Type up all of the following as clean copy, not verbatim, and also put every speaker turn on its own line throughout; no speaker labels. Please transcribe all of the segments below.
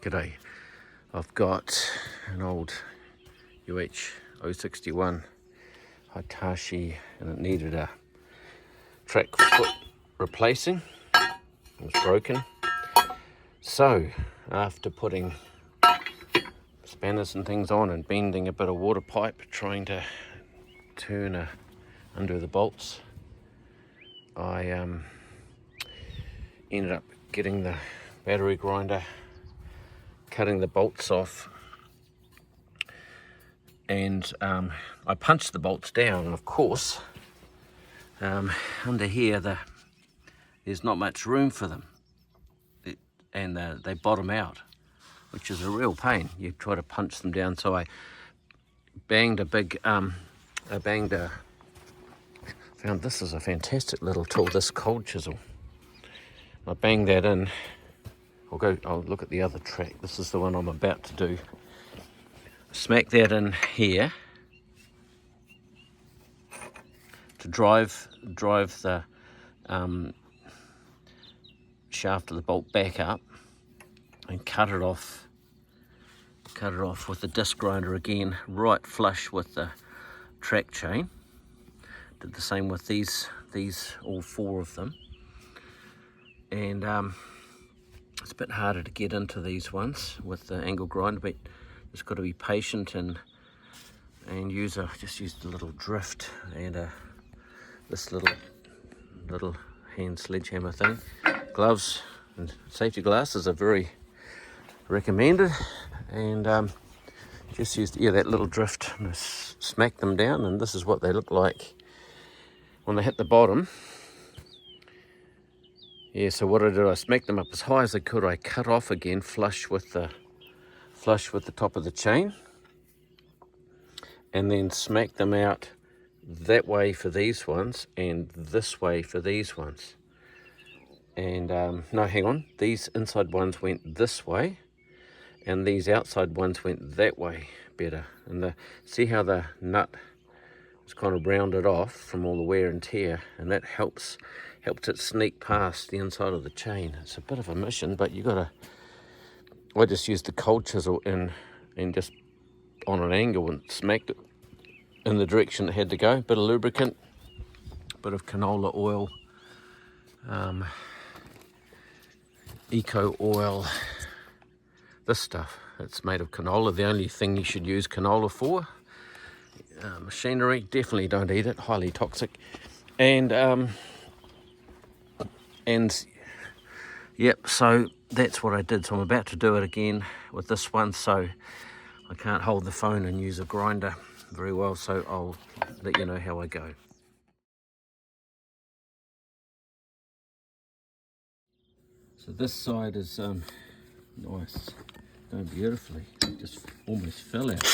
G'day. I've got an old UH061 Hitachi and it needed a track foot replacing. It was broken. So after putting spanners and things on and bending a bit of water pipe, trying to turn undo the bolts, I ended up getting the battery grinder, cutting the bolts off, and I punched the bolts down, and of course under here there's not much room for them, and they bottom out, which is a real pain. You try to punch them down. So I banged found this is a fantastic little tool, this cold chisel. I banged that in. I'll look at the other track. This is the one I'm about to do. Smack that in here to drive the shaft of the bolt back up, and cut it off with the disc grinder again, right flush with the track chain. Did the same with these all four of them, and it's a bit harder to get into these ones with the angle grinder, but just got to be patient and just use the little drift and this little hand sledgehammer thing. Gloves and safety glasses are very recommended, and just used that little drift and smack them down, and this is what they look like when they hit the bottom. So what I did, I smacked them up as high as I could. I cut off again, flush with the top of the chain, and then smack them out that way for these ones and this way for these ones. And no, hang on, these inside ones went this way and these outside ones went that way better. And see how the nut is kind of rounded off from all the wear and tear, and that helps it sneak past the inside of the chain. It's a bit of a mission, but I just used the cold chisel and just on an angle and smacked it in the direction it had to go. Bit of lubricant, bit of canola oil, eco oil, this stuff. It's made of canola, the only thing you should use canola for. Machinery, definitely don't eat it, highly toxic. And yep, so that's what I did. So I'm about to do it again with this one, so I can't hold the phone and use a grinder very well, so I'll let you know how I go. So this side is nice, going beautifully. It just almost fell out.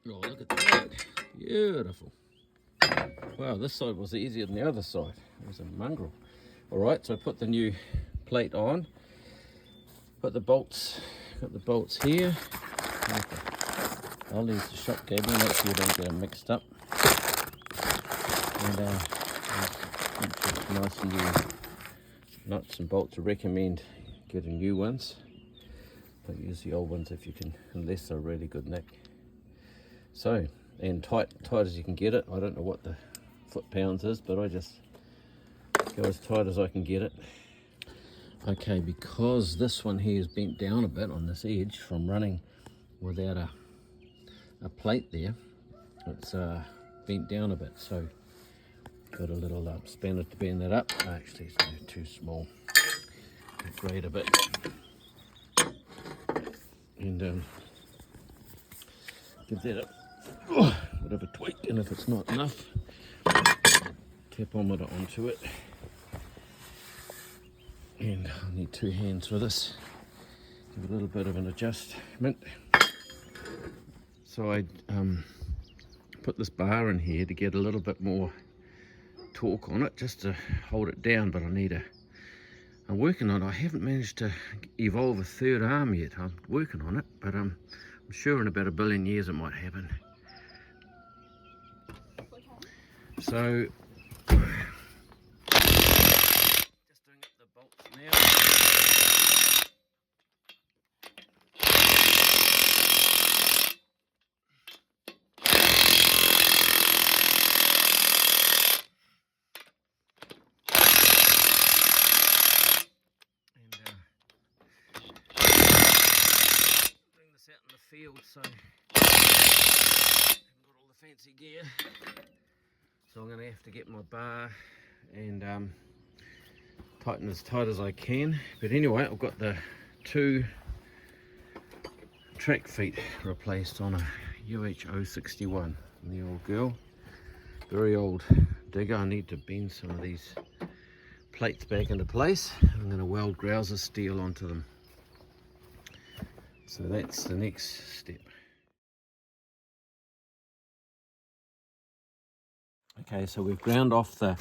Oh, look at that. Beautiful. Wow, this side was easier than the other side. It was a mongrel. Alright, so I put the new plate on. Got the bolts here. I'll use the shock cable, make sure you don't get them mixed up. And nice new nuts and bolts. I recommend getting new ones. Don't use the old ones if you can, unless they're really good nick. So, and tight as you can get it. I don't know what the foot-pounds is, but I just go as tight as I can get it. Okay, because this one here is bent down a bit on this edge from running without a plate there, it's bent down a bit. So, got a little spanner to bend that up. Actually, it's too small. Grade a bit, and give that a bit of a tweak, and if it's not enough, tapometer onto it. And I need two hands for this. Give it a little bit of an adjustment. So I put this bar in here to get a little bit more torque on it, just to hold it down, but I'm working on it. I haven't managed to evolve a third arm yet. I'm working on it, but I'm sure in about 1 billion years it might happen. So just doing up the bolts now. Out in the field, so I haven't got all the fancy gear, so I'm going to have to get my bar and tighten as tight as I can. But anyway, I've got the 2 track feet replaced on a UH061, the old girl, very old digger. I need to bend some of these plates back into place. I'm going to weld grouser steel onto them. So that's the next step. Okay, so we've ground off the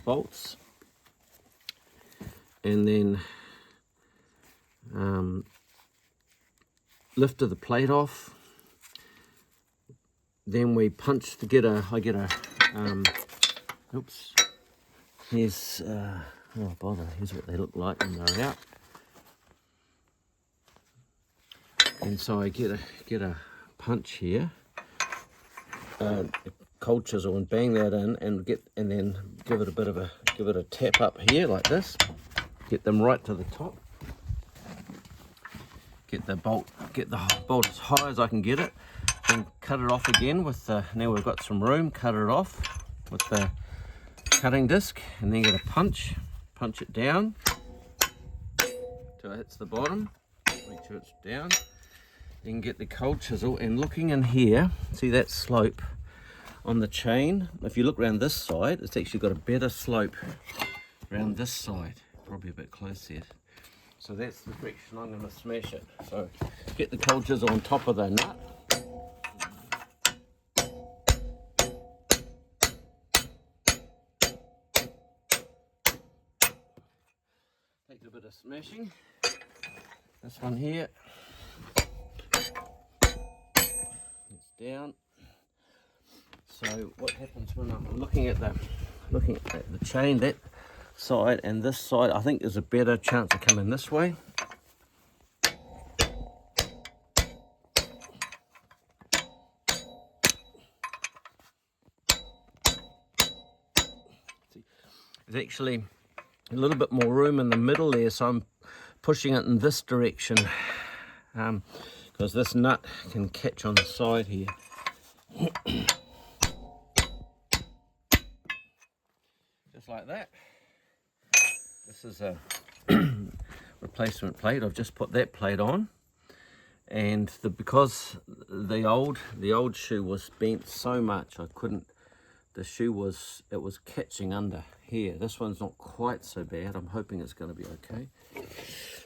bolts, and then lifted the plate off. Then we punch to get a. I get a. Oops. Here's oh bother. Here's what they look like when they're out. And so I get a punch here, cold chisel, and bang that in, and then give it a tap up here like this. Get them right to the top. Get the bolt as high as I can get it, and cut it off again with the. Now we've got some room. Cut it off with the cutting disc, and then get a punch it down till it hits the bottom. Make sure it's down. You can get the cold chisel, and looking in here, see that slope on the chain? If you look around this side, it's actually got a better slope around this side, probably a bit close there. So that's the direction I'm going to smash it. So get the cold chisel on top of the nut. Takes a bit of smashing. This one here. Down. So what happens when I'm looking at the chain, that side and this side, I think there's a better chance of coming this way. See, there's actually a little bit more room in the middle there, so I'm pushing it in this direction. Because this nut can catch on the side here. Just like that. This is a replacement plate. I've just put that plate on, and because the old shoe was bent so much, I couldn't. The shoe was catching under here. This one's not quite so bad. I'm hoping it's going to be okay.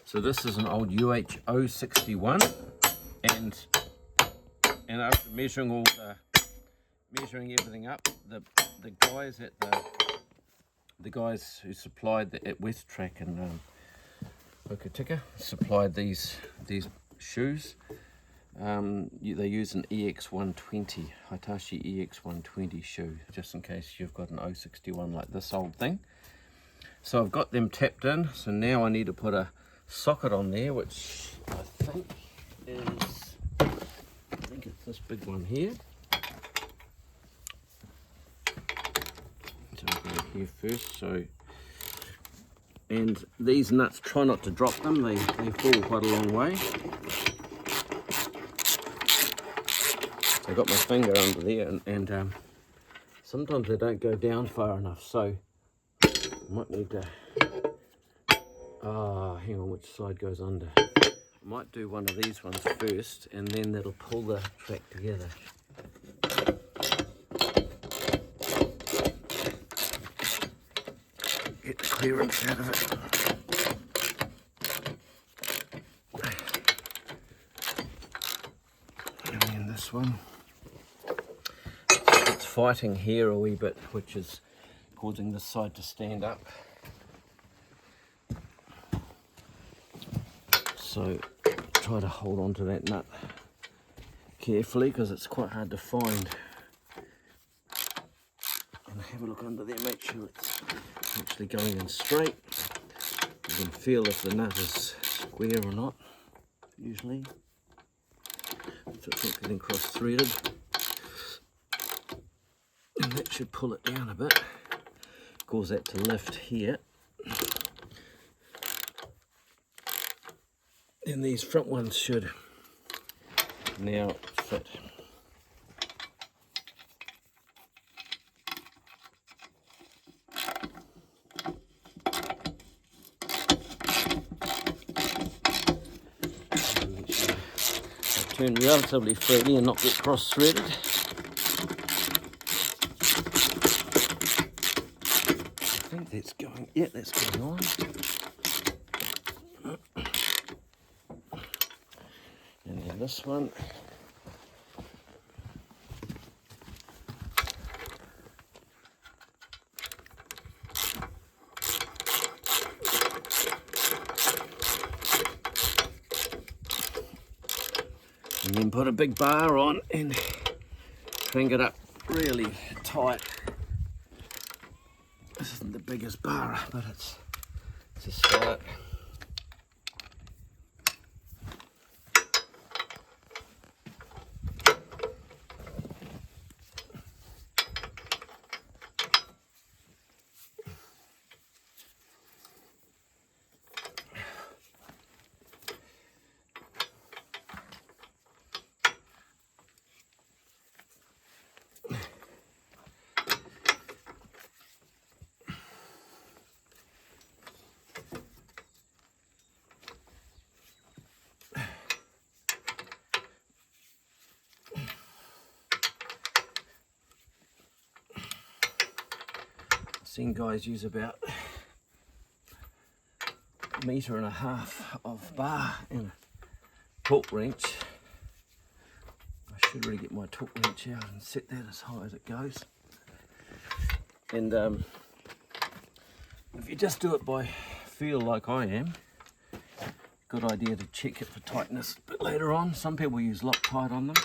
So this is an old UH061. And after measuring everything up, the guys who supplied at West Track and Hokitika supplied these shoes. They use an EX120, Hitachi EX120 shoe, just in case you've got an 061 like this old thing. So I've got them tapped in. So now I need to put a socket on there, which I think it's this big one here. So I'll go here first. So, and these nuts, try not to drop them. They fall quite a long way. I got my finger under there, and sometimes they don't go down far enough. So I might need to. Hang on, which side goes under? I might do one of these ones first, and then that'll pull the track together. Get the clearance out of it. And then this this one. It's fighting here a wee bit, which is causing this side to stand up. So try to hold on to that nut carefully because it's quite hard to find. And have a look under there, make sure it's actually going in straight. You can feel if the nut is square or not, usually. So it's not getting cross-threaded. And that should pull it down a bit. Cause that to lift here. Then these front ones should now fit. Turn relatively freely and not get cross-threaded. I think that's going, yeah, that's going on. And then this one. And then put a big bar on and crank it up really tight. This isn't the biggest bar, but it's a start. Seen guys use about 1.5 meters of bar in a torque wrench. I should really get my torque wrench out and set that as high as it goes. And if you just do it by feel like I am, good idea to check it for tightness a bit later on. Some people use Loctite on them.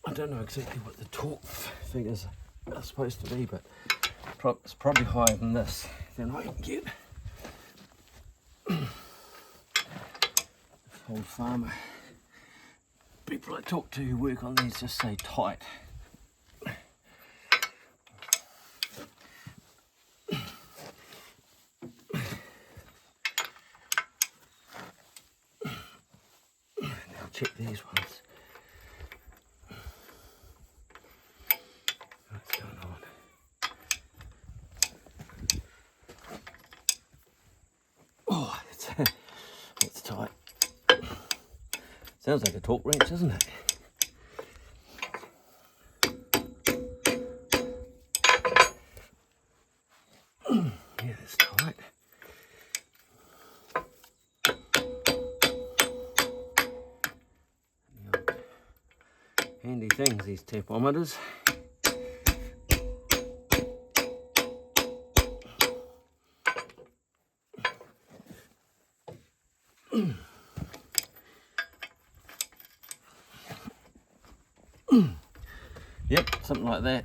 I don't know exactly what the torque figures are supposed to be, but it's probably higher than this than I can get. Old farmer people I talk to who work on these just say tight. Now check these ones. What's going on? Oh, it's tight. Sounds like a torque wrench, doesn't it? Yeah, it's tight. Handy things, these tapometers. Yep, something like that.